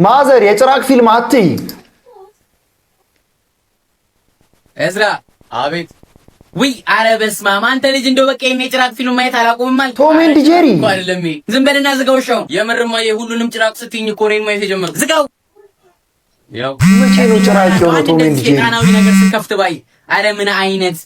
ማዘር የጭራቅ ፊልም አትይ። እዝራ አቤት። ውይ ኧረ በስመ አብ አንተ ልጅ እንደው በቃ ይሄን የጭራቅ ፊልም ማየት አላቆምም አልክ። ቶም ኤንድ ጄሪ አይደለም ዝም በልና ዝጋው። ሻው የምርማ የሁሉንም ጭራቅ ስትይኝ እኮ እኔን ማየት የጀመርኩ። ዝጋው። ያው መቼ ነው ጭራቅ የሆነው ቶም ኤንድ ጄሪ? ቃናዊ ነገር ስከፍት ባይ ኧረ ምን አይነት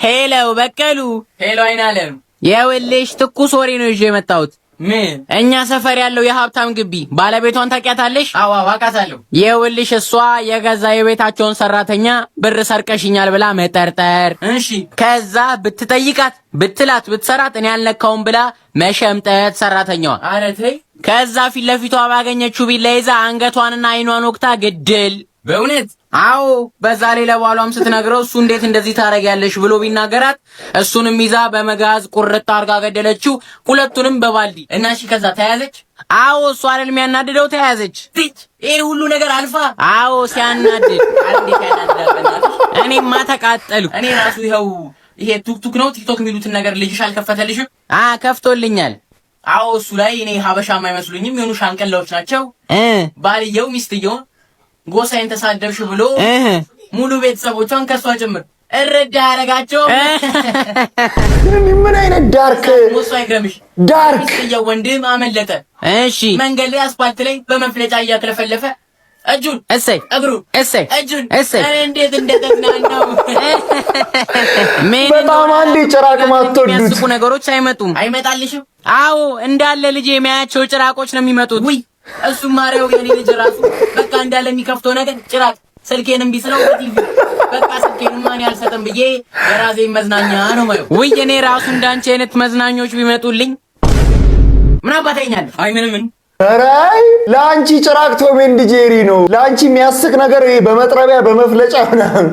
ሄሎ በቀሉ። ሄሎ አይናለም። ይኸውልሽ ትኩስ ወሬ ነው ይዤ የመጣሁት። ምን? እኛ ሰፈር ያለው የሀብታም ግቢ ባለቤቷን ታውቂያታለሽ? አዎ አውቃታለሁ። ይኸውልሽ እሷ የገዛ የቤታቸውን ሰራተኛ ብር ሰርቀሽኛል ብላ መጠርጠር። እሺ። ከዛ ብትጠይቃት ብትላት ብትሰራት እኔ ያልነካውን ብላ መሸምጠት ሰራተኛዋ። ኧረ ተይ። ከዛ ፊት ለፊቷ ባገኘችው ቢላ ይዛ አንገቷንና አይኗን ወቅታ ግድል። በእውነት? አዎ። በዛ ላይ ለባሏም ስትነግረው እሱ እንዴት እንደዚህ ታረጊያለሽ ብሎ ቢናገራት እሱንም ይዛ በመጋዝ ቁርጥ አርጋ ገደለችው፣ ሁለቱንም በባልዲ። እና እሺ ከዛ ተያዘች? አዎ። እሱ አይደል የሚያናድደው? ተያዘች። ይሄ ሁሉ ነገር አልፋ? አዎ። ሲያናድድ እንዴት ያናድዳል? እኔማ ተቃጠልኩ። እኔ ራሱ ይኸው ይሄ ቱክቱክ ነው ቲክቶክ የሚሉትን ነገር ልጅሽ አልከፈተልሽም? ከፍቶልኛል። አዎ። እሱ ላይ እኔ ሀበሻ የማይመስሉኝም የሆኑ ሻንቀላዎች ናቸው። ባልየው ሚስትየውን ጎሳዬን ተሳደብሽ ብሎ ሙሉ ቤተሰቦቿን ከሷ ጭምር እረዳ ያረጋቸው። ምን አይነት ዳርክ ሙሱ አይገምሽ። ዳርክ ወንድም አመለጠ። እሺ መንገድ ላይ አስፓልት ላይ በመፍለጫ እያክለፈለፈ እጁን እሰይ እግሩን እሰይ እጁን እሰይ። እንዴት እንደተዝናናው በጣም አንዴ ጭራቅ ማትወዱት የሚያስቁ ነገሮች አይመጡም። አይመጣልሽም? አዎ እንዳለ ልጅ የሚያያቸው ጭራቆች ነው የሚመጡት። ውይ እሱ ማሪያው የኔ ልጅ ራሱ በቃ እንዳለ የሚከፍተው ነገር ጭራቅ ስልኬንም ቢስለው በቲቪ በቃ ስልኬንም ማን ያልሰጠም ብዬ የራሴን መዝናኛ ነው ማለት። ውይ እኔ ራሱ እንዳንቺ አይነት መዝናኞች ቢመጡልኝ ምን አባታኛለህ? አይ ምን ኧረ ለአንቺ ጭራቅ ቶም ኤንድ ጄሪ ነው። ለአንቺ የሚያስቅ ነገር በመጥረቢያ በመፍለጫ ምናምን